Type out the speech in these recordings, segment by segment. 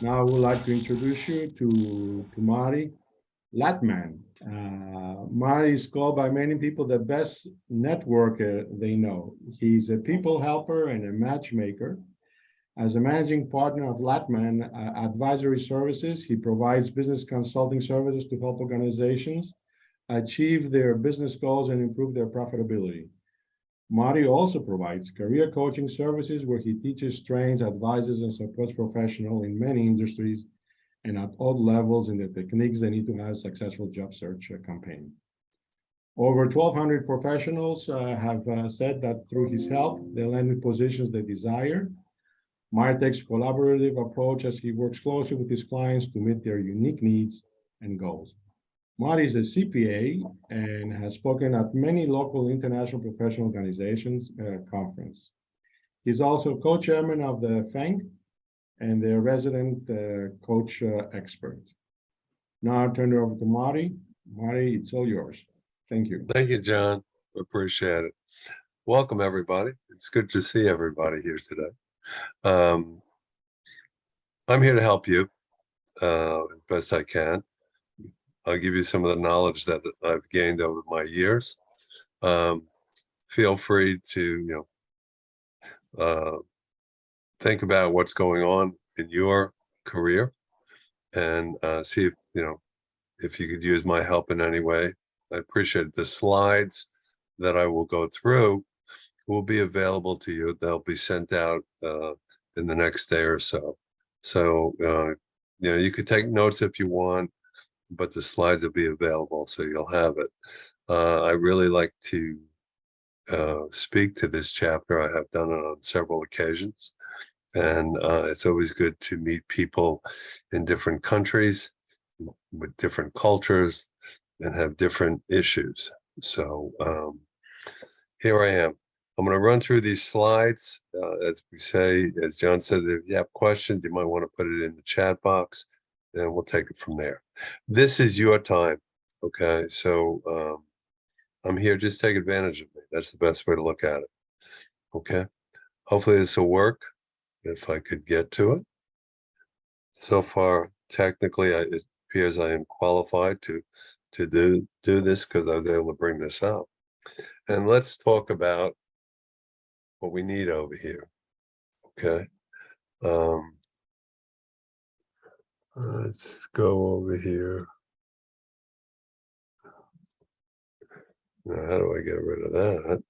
Now I would like to introduce you to Marty Latman. Marty is called by many people the best networker they know. He's a people helper and a matchmaker. As a managing partner of Latman Advisory Services, he provides business consulting services to help organizations achieve their business goals and improve their profitability. Marty also provides career coaching services where he teaches, trains, advises, and supports professionals in many industries and at all levels in the techniques they need to have a successful job search campaign. Over 1,200 professionals have said that through his help, they land in positions they desire. Marty takes a collaborative approach as he works closely with his clients to meet their unique needs and goals. Marty is a CPA and has spoken at many local international professional organizations conference. He's also co-chairman of the FENG and the resident coach expert. Now I'll turn it over to Marty. Marty, it's all yours. Thank you. Thank you, John. Appreciate it. Welcome, everybody. It's good to see everybody here today. I'm here to help you as best I can. I'll give you some of the knowledge that I've gained over my years. Feel free to, think about what's going on in your career and see if, if you could use my help in any way. I appreciate it. The slides that I will go through will be available to you. They'll be sent out in the next day or so. So, you could take notes if you want, but the slides will be available, so you'll have it. I really like to speak to this chapter. I have done it on several occasions, and it's always good to meet people in different countries with different cultures and have different issues. So here I am. I'm going to run through these slides. As we say, as John said, if you have questions, you might want to put it in the chat box, and we'll take it from there. This is your time, okay? So I'm here, just take advantage of me. That's the best way to look at it, okay? Hopefully this will work if I could get to it. So far, technically, it appears I am qualified to do this because I was able to bring this up. And let's talk about what we need over here, okay? Let's go over here. Now, how do I get rid of that?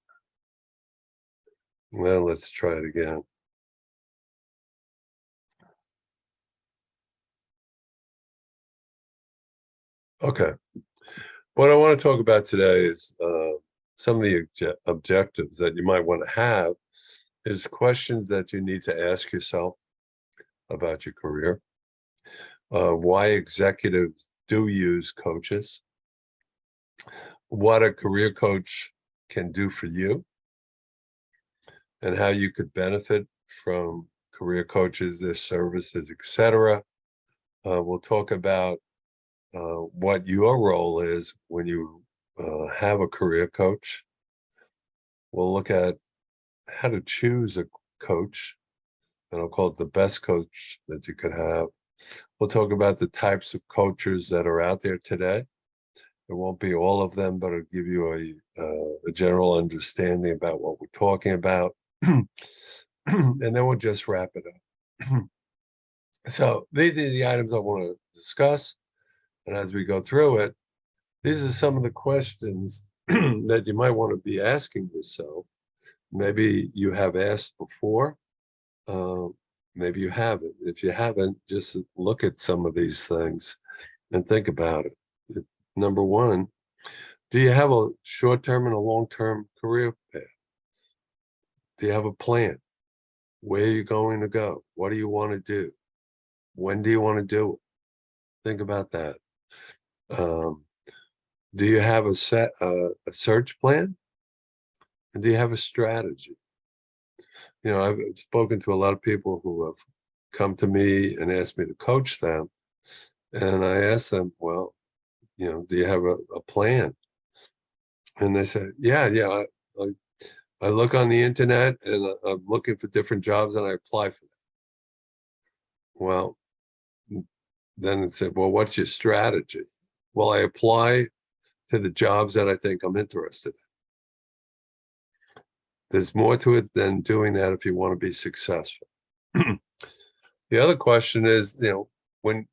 Well, let's try it again. Okay. What I want to talk about today is some of the objectives that you might want to have is questions that you need to ask yourself about your career. Why executives do use coaches, what a career coach can do for you, and how you could benefit from career coaches, their services, etc. We'll talk about what your role is when you have a career coach. We'll look at how to choose a coach, and I'll call it the best coach that you could have. We'll talk about the types of coaches that are out there today. It won't be all of them, but it'll give you a general understanding about what we're talking about. And then we'll just wrap it up. So these are the items I want to discuss. And as we go through it, these are some of the questions that you might want to be asking yourself. Maybe you have asked before. Maybe you haven't. If you haven't, just look at some of these things and think about it. Number one, do you have a short-term and a long-term career path? Do you have a plan? Where are you going to go? What do you want to do? When do you want to do it? Think about that. Do you have a search plan? And do you have a strategy? I've spoken to a lot of people who have come to me and asked me to coach them. And I asked them, well, do you have a plan? And they said, yeah. I look on the internet and I'm looking for different jobs and I apply for them. Well, then it said, well, what's your strategy? Well, I apply to the jobs that I think I'm interested in. There's more to it than doing that if you want to be successful. The other question is, when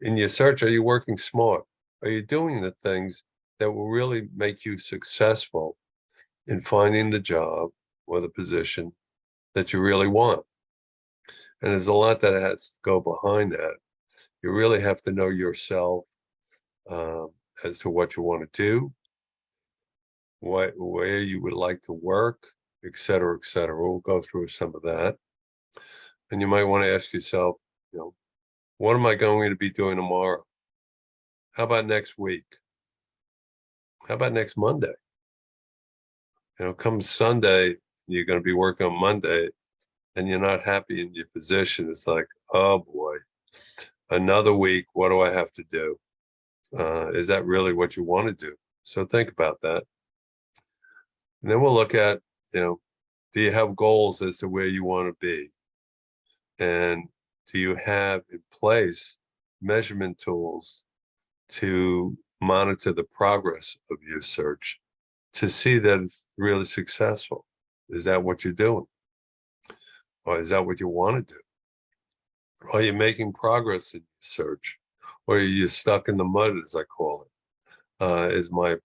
in your search, are you working smart? Are you doing the things that will really make you successful in finding the job or the position that you really want? And there's a lot that has to go behind that. You really have to know yourself as to what you want to do, where you would like to work, et cetera, et cetera. We'll go through some of that. And you might want to ask yourself, what am I going to be doing tomorrow? How about next week? How about next Monday? Come Sunday, you're going to be working on Monday and you're not happy in your position. It's like, oh boy, another week. What do I have to do? Is that really what you want to do? So think about that. And then we'll look at, do you have goals as to where you want to be? And do you have in place measurement tools to monitor the progress of your search to see that it's really successful? Is that what you're doing? Or is that what you want to do? Are you making progress in your search? Or are you stuck in the mud, as I call it? Is my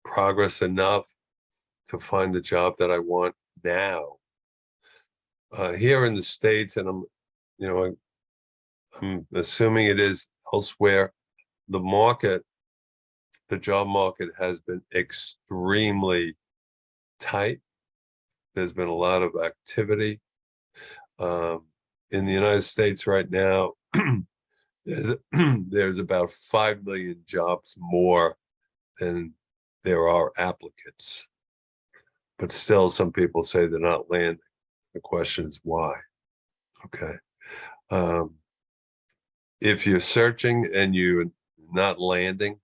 progress enough to find the job that I want now? Here in the States, and I'm assuming it is elsewhere, the job market has been extremely tight. There's been a lot of activity. In the United States right now, there's about 5 million jobs more than there are applicants. But still, some people say they're not landing. The question is why. Okay. If you're searching and you're not landing,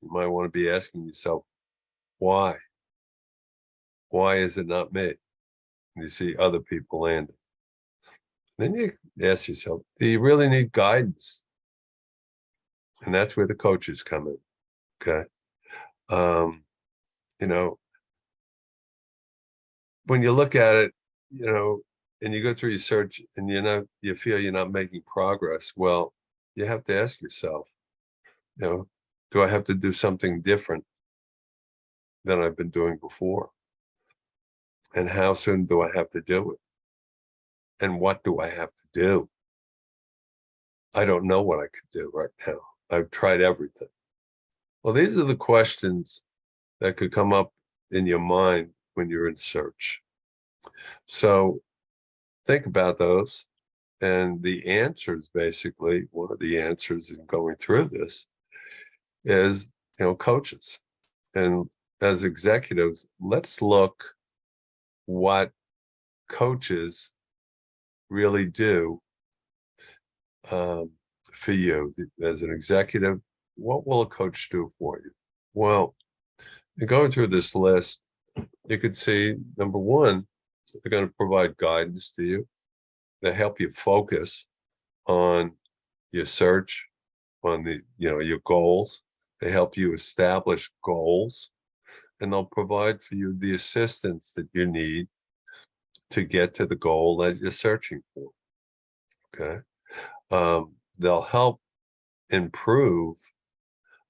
you might want to be asking yourself, why? Why is it not me? And you see other people landing. Then you ask yourself, do you really need guidance? And that's where the coaches come in. Okay. When you look at it, and you go through your search and you feel you're not making progress, well, you have to ask yourself, do I have to do something different than I've been doing before? And how soon do I have to do it? And what do I have to do? I don't know what I could do right now. I've tried everything. Well, these are the questions that could come up in your mind when you're in search. So think about those. And the answers, basically, one of the answers in going through this is, coaches. And as executives, let's look what coaches really do for you. As an executive, what will a coach do for you? Well, in going through this list, you could see, number one, they're going to provide guidance to you. They help you focus on your search, on your goals. They help you establish goals, and they'll provide for you the assistance that you need to get to the goal that you're searching for. Okay. They'll help improve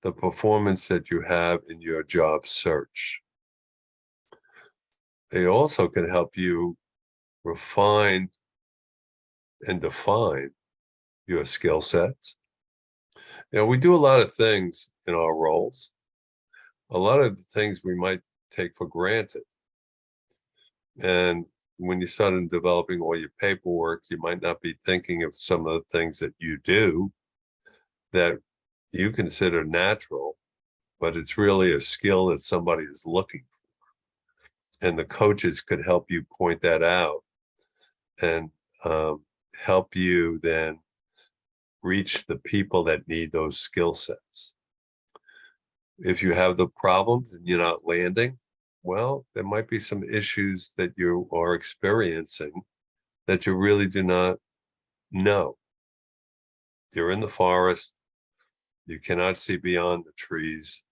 the performance that you have in your job search. They also can help you refine and define your skill sets. We do a lot of things in our roles. A lot of the things we might take for granted. And when you start developing all your paperwork, you might not be thinking of some of the things that you do that you consider natural, but it's really a skill that somebody is looking for. And the coaches could help you point that out and help you then reach the people that need those skill sets. If you have the problems and you're not landing, well, there might be some issues that you are experiencing that you really do not know. You're in the forest You cannot see beyond the trees.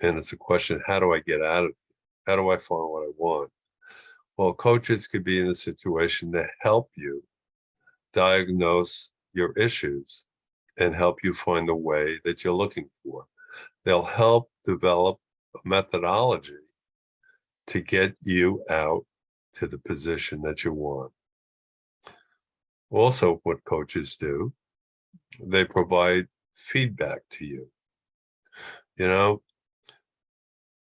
And it's a question, how do I get out of it? How do I find what I want? Well, coaches could be in a situation to help you diagnose your issues and help you find the way that you're looking for. They'll help develop a methodology to get you out to the position that you want. Also, what coaches do, they provide feedback to you. You know,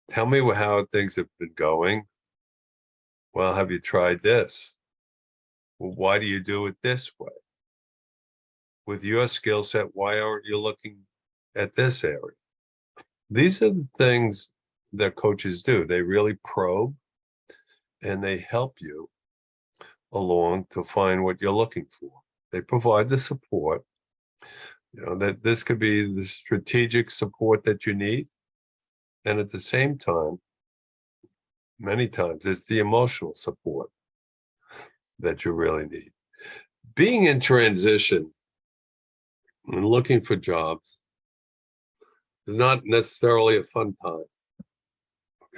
tell me how things have been going. Well, have you tried this? Well, why do you do it this way? With your skill set, why aren't you looking at this area? These are the things that coaches do. They really probe and they help you along to find what you're looking for. They provide the support. You know, that this could be the strategic support that you need. And at the same time, many times it's the emotional support that you really need. Being in transition and looking for jobs is not necessarily a fun time.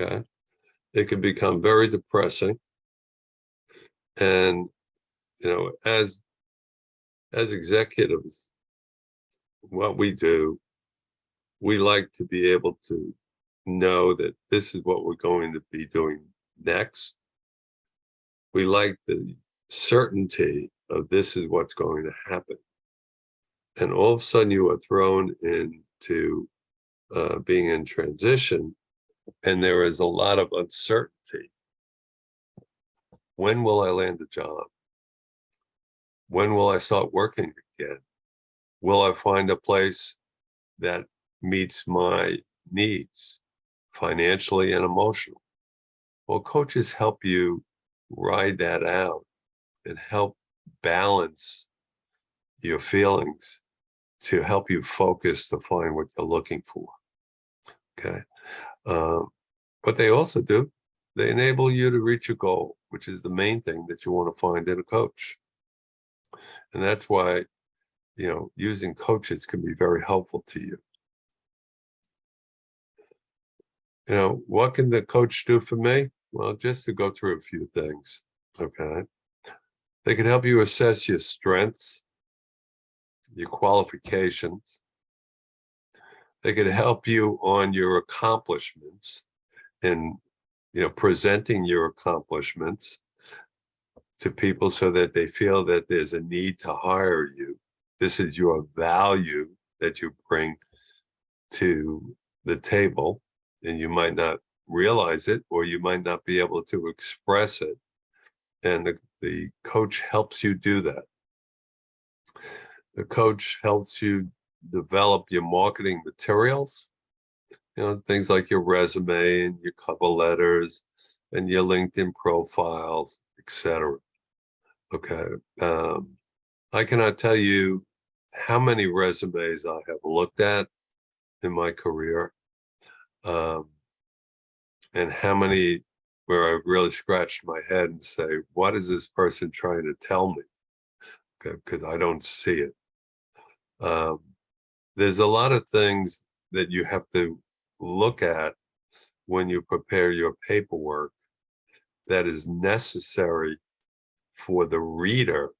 Okay. It can become very depressing. And, you know, as executives, what we do, we like to be able to know that this is what we're going to be doing next. We like the certainty of this is what's going to happen. And all of a sudden you are thrown into being in transition, and there is a lot of uncertainty. When will I land a job? When will I start working again? Will I find a place that meets my needs financially and emotionally? Well, coaches help you ride that out and help balance your feelings to help you focus to find what you're looking for. Okay. But they also do, they enable you to reach a goal, which is the main thing that you want to find in a coach. And that's why, you know, using coaches can be very helpful to you. You know, what can the coach do for me? Well, just to go through a few things, okay? They can help you assess your strengths, your qualifications. They can help you on your accomplishments and, you know, presenting your accomplishments to people so that they feel that there's a need to hire you. This is your value that you bring to the table, and you might not realize it, or you might not be able to express it. And the coach helps you do that. The coach helps you develop your marketing materials, you know, things like your resume and your cover letters and your LinkedIn profiles, etc. Okay. I cannot tell you how many resumes I have looked at in my career, and how many where I've really scratched my head and say, what is this person trying to tell me? Okay, because I don't see it. There's a lot of things that you have to look at when you prepare your paperwork that is necessary for the reader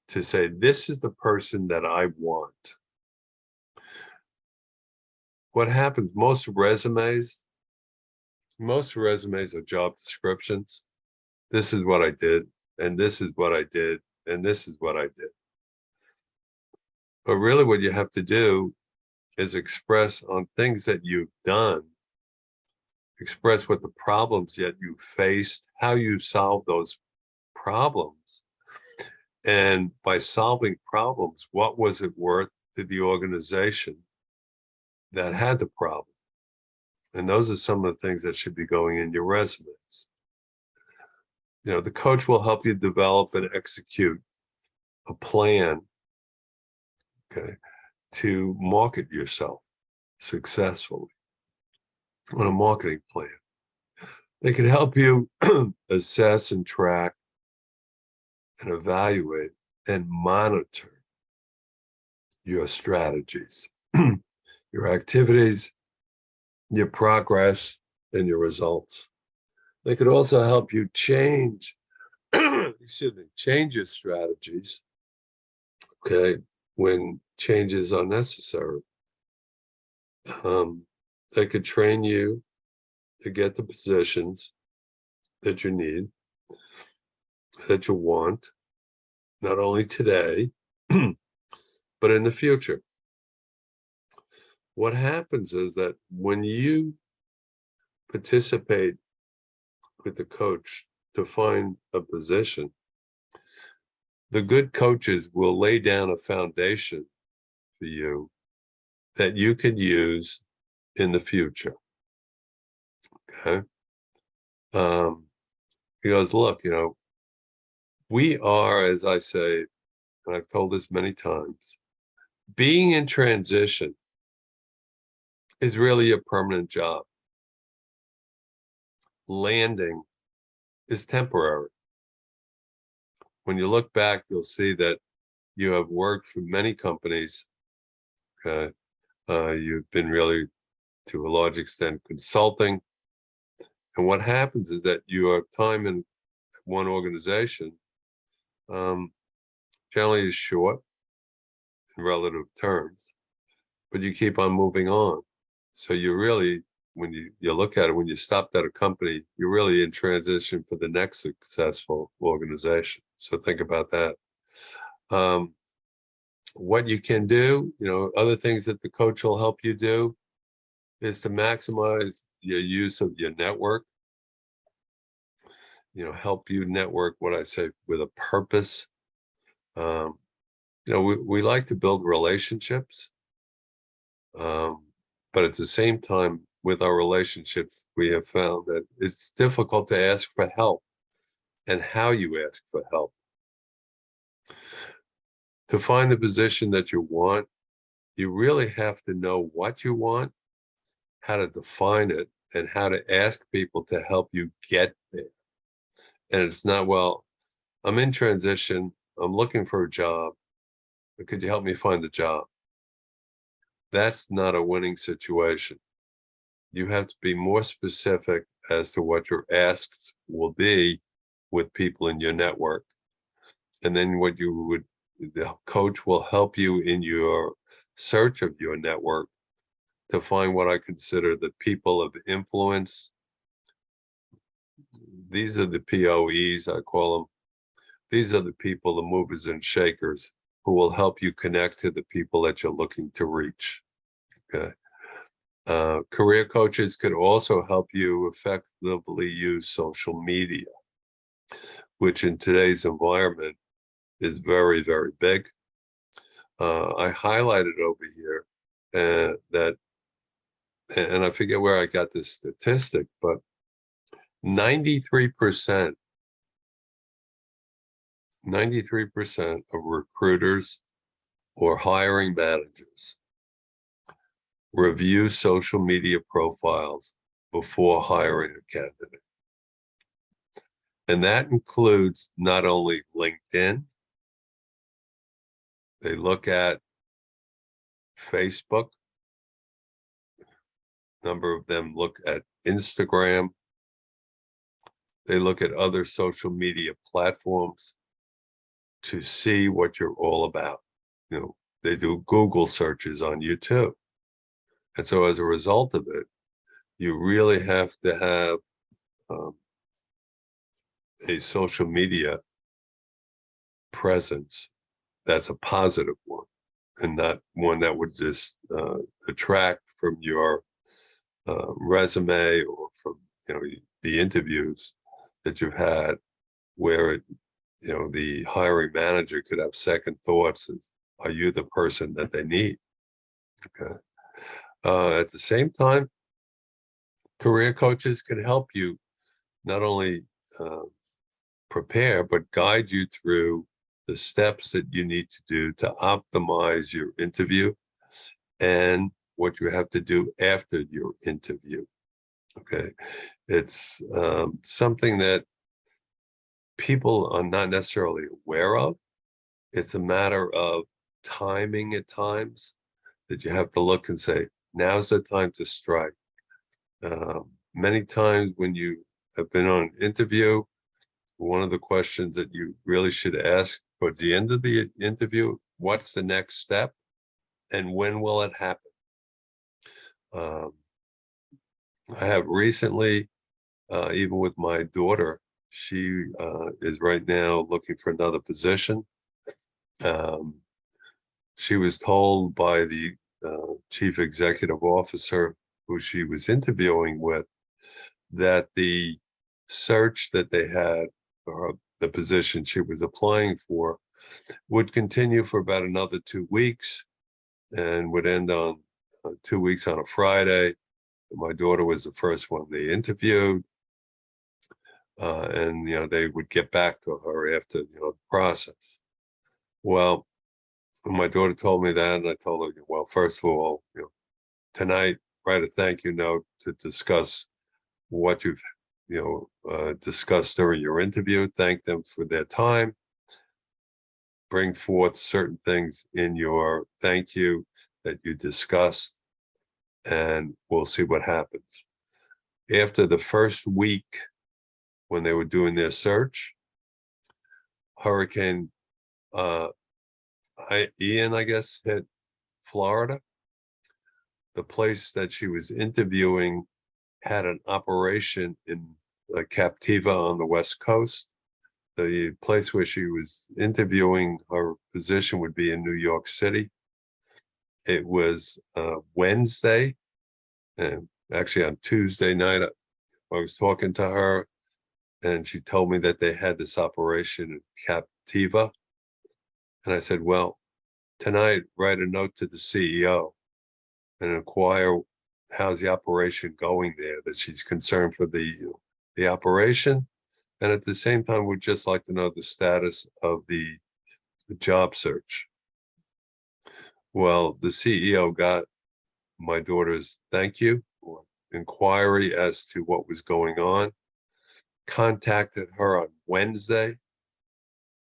to say, this is the person that I want. What happens, most resumes are job descriptions. This is what I did, and this is what I did, and this is what I did. But really what you have to do is express on things that you've done, express what the problems yet you faced, how you solved those problems. And by solving problems, what was it worth to the organization that had the problem? And those are some of the things that should be going in your resumes. You know, the coach will help you develop and execute a plan, okay, to market yourself successfully on a marketing plan. They can help you assess and track and evaluate and monitor your strategies. your activities, your progress, and your results. They could also help you change, excuse me, change your strategies, okay, when changes are necessary. They could train you to get the positions that you need, that you want, not only today, but in the future. What happens is that when you participate with the coach to find a position, the good coaches will lay down a foundation for you that you can use in the future. Okay. Because look, we are, as I say, and I've told this many times, being in transition is really a permanent job. Landing is temporary. When you look back, you'll see that you have worked for many companies. Okay. You've been really, to a large extent, consulting. And what happens is that your time in one organization generally is short in relative terms, but you keep on moving on. So you really, when you look at it, when you stopped at a company, you're really in transition for the next successful organization. So think about that. What you can do, other things that the coach will help you do is to maximize your use of your network. Help you network, what I say, with a purpose. We like to build relationships, but at the same time, with our relationships, we have found that it's difficult to ask for help and how you ask for help. To find the position that you want, you really have to know what you want, how to define it, and how to ask people to help you get there. And it's not, well, I'm in transition, I'm looking for a job, but could you help me find a job? That's not a winning situation. You have to be more specific as to what your asks will be with people in your network. And then the coach will help you in your search of your network to find what I consider the people of influence. These are the POEs, I call them. These are the people, the movers and shakers, who will help you connect to the people that you're looking to reach. Okay. Career coaches could also help you effectively use social media, which in today's environment is very, very big. I highlighted over here that, and I forget where I got this statistic, but 93% of recruiters or hiring managers review social media profiles before hiring a candidate. And that includes not only LinkedIn, they look at Facebook, a number of them look at Instagram, they look at other social media platforms to see what you're all about. They do Google searches on you too. And so as a result of it, you really have to have a social media presence that's a positive one, and not one that would just detract from your resume or from the interviews that you've had, where the hiring manager could have second thoughts: are you the person that they need? Okay. At the same time, career coaches can help you not only prepare, but guide you through the steps that you need to do to optimize your interview and what you have to do after your interview. Okay. It's something that people are not necessarily aware of. It's a matter of timing at times. that you have to look and say, now's the time to strike. Many times when you have been on an interview, one of the questions that you really should ask towards the end of the interview, what's the next step and when will it happen? I have recently, even with my daughter, she is right now looking for another position. She was told by the chief executive officer who she was interviewing with that the search that they had, or the position she was applying for, would continue for about another 2 weeks and would end on 2 weeks on a Friday. My daughter was the first one they interviewed. And, they would get back to her after, the process. Well, when my daughter told me that, and I told her, well, first of all, tonight, write a thank you note to discuss what you've, discussed during your interview. Thank them for their time. Bring forth certain things in your thank you that you discussed, and we'll see what happens. After the first week, when they were doing their search, Hurricane Ian, I guess, hit Florida. The place that she was interviewing had an operation in Captiva on the West Coast. The place where she was interviewing, her position would be in New York City. It was Wednesday, and actually on Tuesday night, I was talking to her, and she told me that they had this operation in Captiva. And I said, well, tonight, write a note to the CEO and inquire how's the operation going there, that she's concerned for the operation. And at the same time, we'd just like to know the status of the job search. Well, the CEO got my daughter's thank you or inquiry as to what was going on, contacted her on Wednesday,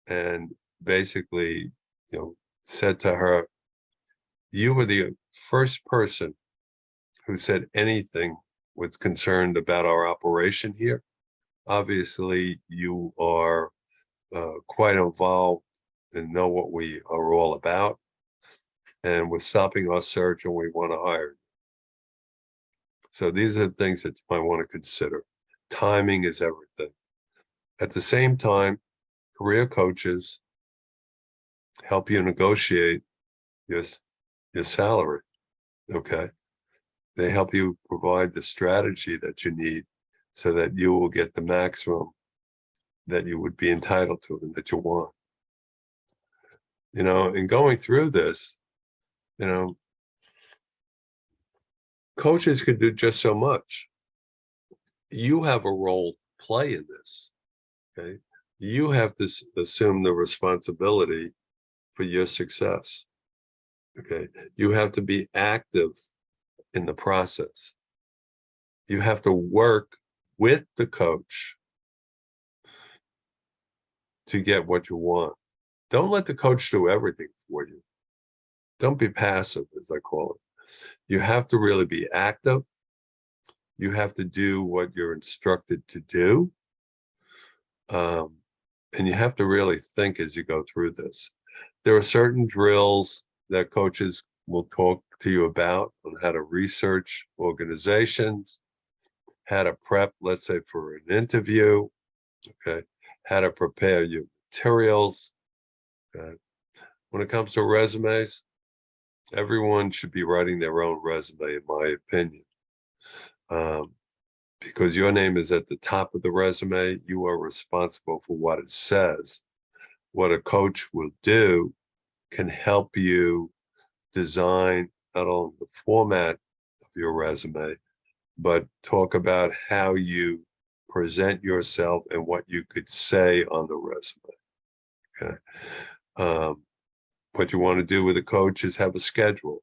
and basically, said to her, you were the first person who said anything was concerned about our operation here. Obviously, you are quite involved and know what we are all about. And we're stopping our search and we want to hire you. So these are the things that you might want to consider. Timing is everything. At the same time, career coaches help you negotiate your salary, okay? They help you provide the strategy that you need so that you will get the maximum that you would be entitled to and that you want. In going through this, coaches could do just so much. You have a role to play in this, okay? You have to assume the responsibility for your success, okay? You have to be active in the process. You have to work with the coach to get what you want. Don't let the coach do everything for you. Don't be passive, as I call it. You have to really be active. You have to do what you're instructed to do. And you have to really think as you go through this. There are certain drills that coaches will talk to you about on how to research organizations, how to prep, let's say, for an interview, okay, how to prepare your materials. Okay. When it comes to resumes, everyone should be writing their own resume, in my opinion. Because your name is at the top of the resume, you are responsible for what it says. What a coach will do can help you design not only the format of your resume, but talk about how you present yourself and what you could say on the resume, okay? What you want to do with a coach is have a schedule.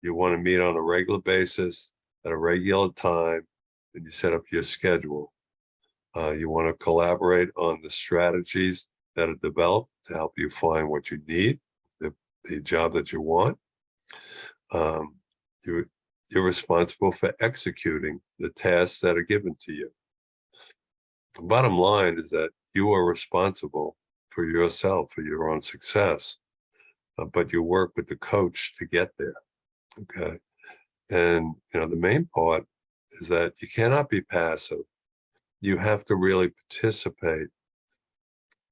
You want to meet on a regular basis at a regular time, and you set up your schedule. You want to collaborate on the strategies that are developed to help you find what you need, the job that you want. Um, you're, you're responsible for executing the tasks that are given to you. The bottom line is that you are responsible for yourself, for your own success, but you work with the coach to get there. Okay. And, the main part is that you cannot be passive. You have to really participate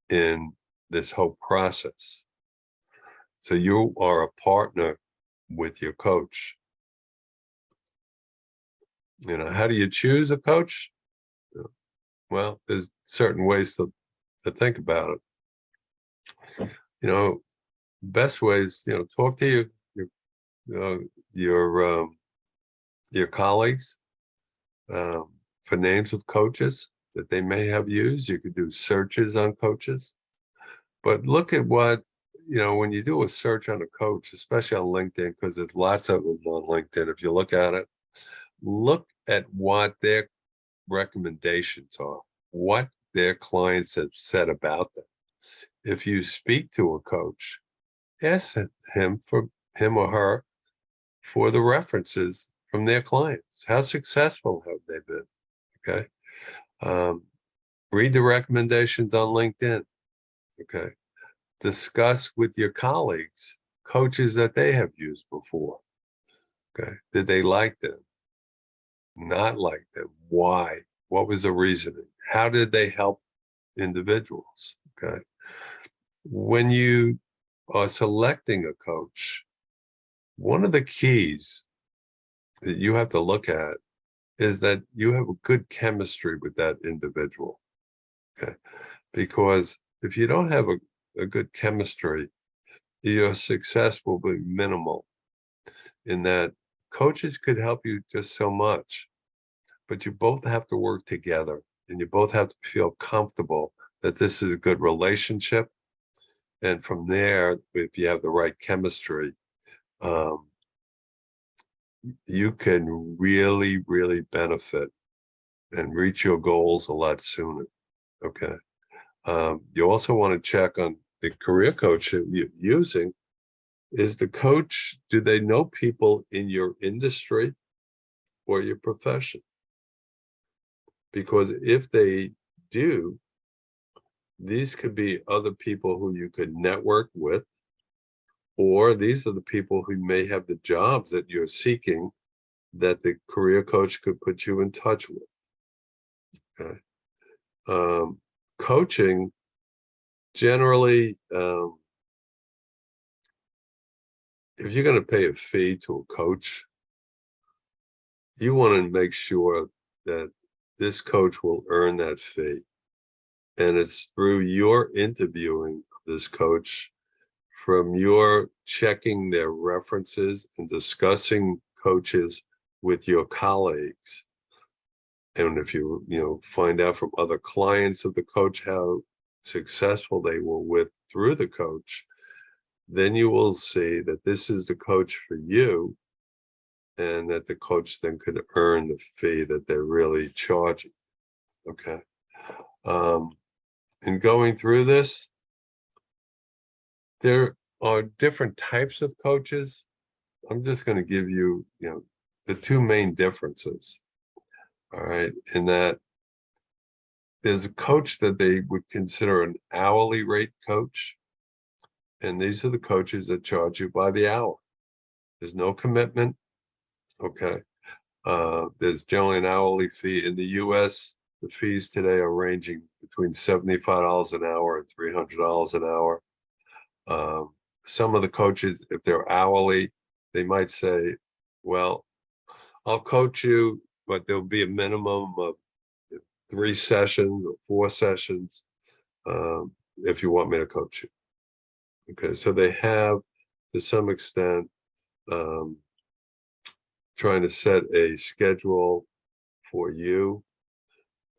in this whole process. So you are a partner with your coach. How do you choose a coach? Well, there's certain ways to think about it. Best ways, talk to your colleagues for names of coaches that they may have used. You could do searches on coaches, but look at what, when you do a search on a coach, especially on LinkedIn, because there's lots of them on LinkedIn. If you look at what their recommendations are, what their clients have said about them. If you speak to a coach, ask him or her for the references from their clients. How successful have they been? Okay. Read the recommendations on LinkedIn. Okay. Discuss with your colleagues coaches that they have used before. Okay. Did they like them? Not like them? Why? What was the reasoning? How did they help individuals? Okay. When you are selecting a coach, one of the keys that you have to look at is that you have a good chemistry with that individual. Okay. Because if you don't have a good chemistry, your success will be minimal, in that coaches could help you just so much, but you both have to work together and you both have to feel comfortable that this is a good relationship. And from there, if you have the right chemistry, you can really, really benefit and reach your goals a lot sooner. Okay. You also want to check on the career coach that you're using. Is the coach, do they know people in your industry or your profession? Because if they do, these could be other people who you could network with, or these are the people who may have the jobs that you're seeking that the career coach could put you in touch with. Okay. Coaching generally, if you're going to pay a fee to a coach, you want to make sure that this coach will earn that fee. And it's through your interviewing this coach, from your checking their references and discussing coaches with your colleagues. And if you find out from other clients of the coach how successful they were with through the coach, then you will see that this is the coach for you, and that the coach then could earn the fee that they're really charging. Okay. In going through this, there are different types of coaches. I'm just going to give you, the two main differences. All right. In that there's a coach that they would consider an hourly rate coach. And these are the coaches that charge you by the hour. There's no commitment. Okay. There's generally an hourly fee. In the US, the fees today are ranging between $75 an hour and $300 an hour. Some of the coaches, if they're hourly, they might say, well, I'll coach you, but there'll be a minimum of 3 sessions or 4 sessions if you want me to coach you. Okay, so they have, to some extent, trying to set a schedule for you.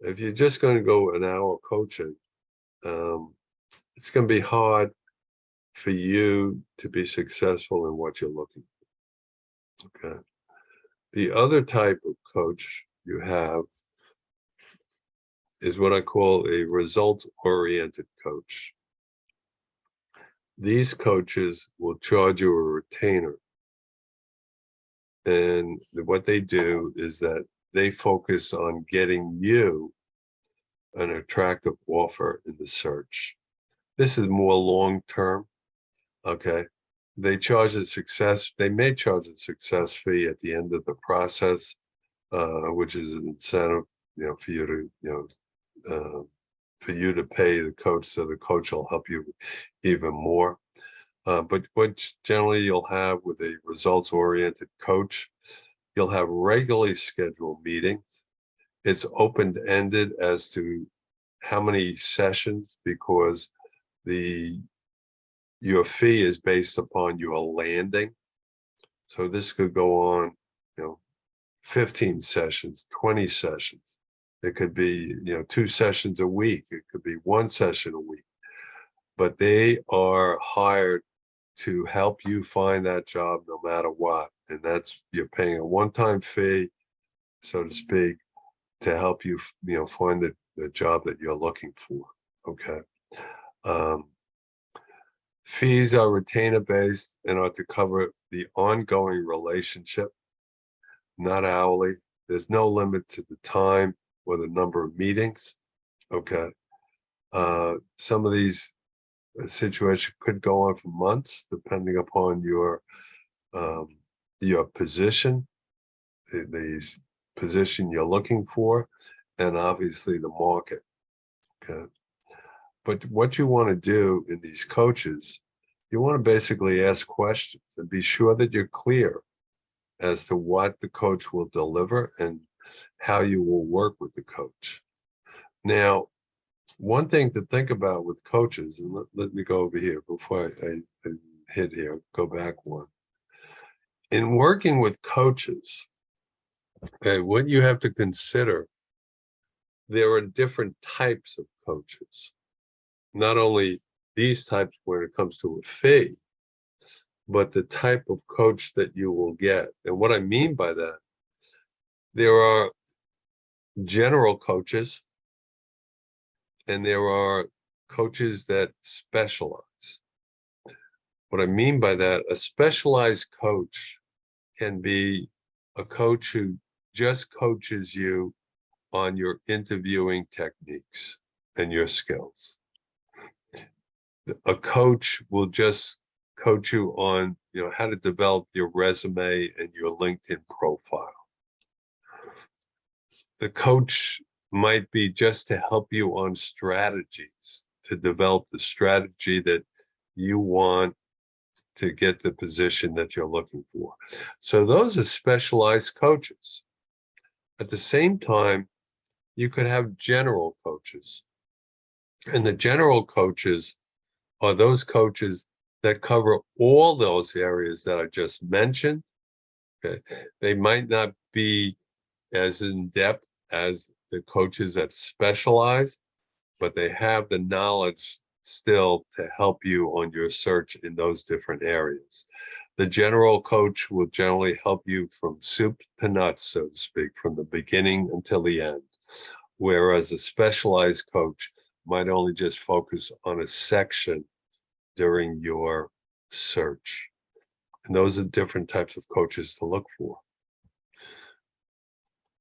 If you're just going to go an hour coaching, it's going to be hard for you to be successful in what you're looking for. Okay. The other type of coach you have is what I call a results-oriented coach. These coaches will charge you a retainer And what they do is that they focus on getting you an attractive offer in the search. This is more long-term, okay? They may charge a success fee at the end of the process, which is an incentive, for you to, for you to pay the coach, so the coach will help you even more. But what generally you'll have with a results-oriented coach, you'll have regularly scheduled meetings. It's open-ended as to how many sessions, because your fee is based upon your landing. So this could go on, 15 sessions, 20 sessions. It could be, 2 sessions a week. It could be 1 session a week. But they are hired to help you find that job no matter what. And you're paying a one-time fee, so to speak, to help you, find the job that you're looking for. Okay. Fees are retainer based and are to cover the ongoing relationship, not hourly. There's no limit to the time or the number of meetings. Okay. Some of these situations could go on for months, depending upon your position, the position you're looking for, and obviously the market. Okay. But what you want to do in these coaches, you want to basically ask questions and be sure that you're clear as to what the coach will deliver and how you will work with the coach. Now, one thing to think about with coaches, and let me go over here before I hit here, go back one. In working with coaches, okay, what you have to consider, there are different types of coaches. Not only these types when it comes to a fee, but the type of coach that you will get. And what I mean by that, there are general coaches and there are coaches that specialize. What I mean by that, a specialized coach can be a coach who just coaches you on your interviewing techniques and your skills. A coach will just coach you on, how to develop your resume and your LinkedIn profile. The coach might be just to help you on strategies, to develop the strategy that you want to get the position that you're looking for. So those are specialized coaches. At the same time, you could have general coaches. And the general coaches are those coaches that cover all those areas that I just mentioned. Okay. They might not be as in depth as the coaches that specialize, but they have the knowledge still to help you on your search in those different areas. The general coach will generally help you from soup to nuts, so to speak, from the beginning until the end. Whereas a specialized coach might only just focus on a section during your search. And those are different types of coaches to look for.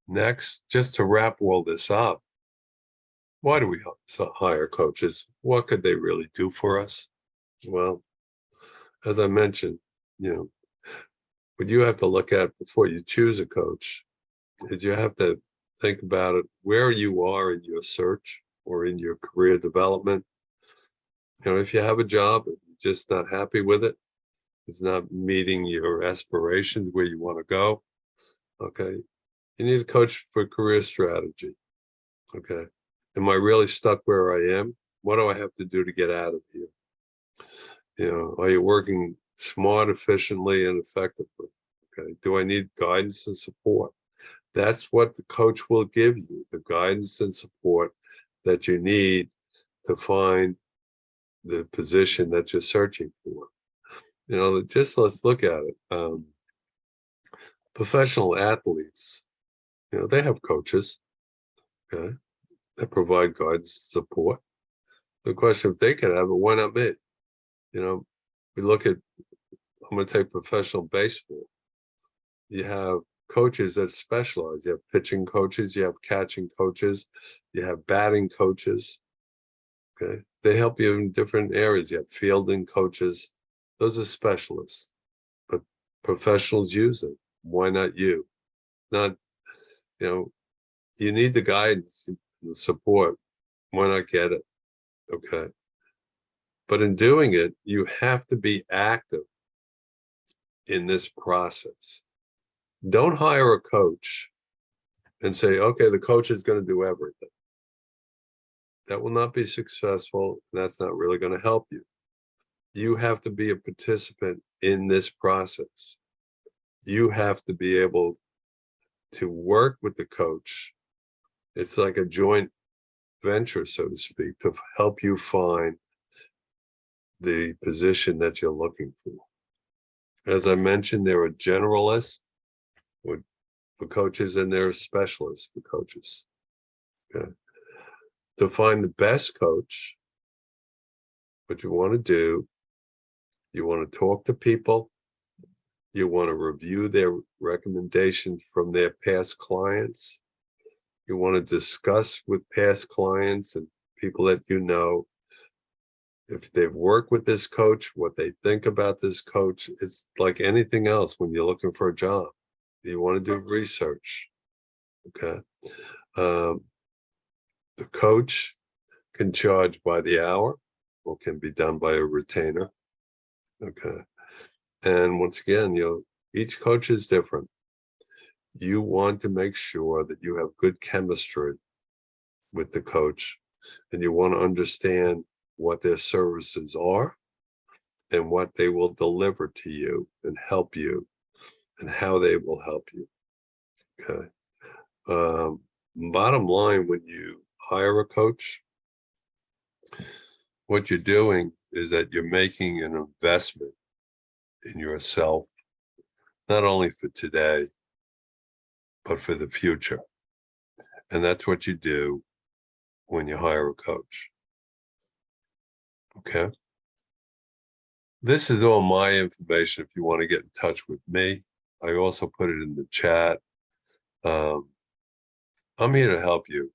Next, just to wrap all this up, why do we hire coaches? What could they really do for us? Well, as I mentioned, what you have to look at before you choose a coach is you have to think about it, where you are in your search or in your career development. If you have a job and you're just not happy with it, it's not meeting your aspirations where you want to go, okay, you need a coach for career strategy. Okay, am I really stuck where I am? What do I have to do to get out of here? Are you working smart, efficiently, and effectively? Okay, do I need guidance and support? That's what the coach will give you, the guidance and support that you need to find the position that you're searching for. Just let's look at it. Professional athletes, they have coaches, okay, that provide guidance and support. The question, if they can have it, why not me? We look at, I'm going to take professional baseball. you have coaches that specialize. You have pitching coaches, you have catching coaches, you have batting coaches. Okay. They help you in different areas. You have fielding coaches. Those are specialists, but professionals use them. Why not you? Not, you know, you need the guidance and the support. Why not get it? Okay. But in doing it, you have to be active in this process. Don't hire a coach and say, okay, the coach is going to do everything. That will not be successful. And that's not really going to help you. You have to be a participant in this process. You have to be able to work with the coach. It's like a joint venture, so to speak, to help you find the position that you're looking for. As I mentioned, there are generalists for coaches and there are specialists for coaches. Okay. To find the best coach, what you want to do, you want to talk to people, you want to review their recommendations from their past clients, you want to discuss with past clients and people that you know if they've worked with this coach, what they think about this coach. It's like anything else when you're looking for a job. You want to do research. Okay. The coach can charge by the hour or can be done by a retainer. Okay. And once again, each coach is different. You want to make sure that you have good chemistry with the coach and you want to understand what their services are and what they will deliver to you and help you and how they will help you. Okay. Bottom line, when you hire a coach, what you're doing is that you're making an investment in yourself, not only for today, but for the future. And that's what you do when you hire a coach. Okay. This is all my information if you want to get in touch with me. I also put it in the chat. I'm here to help you.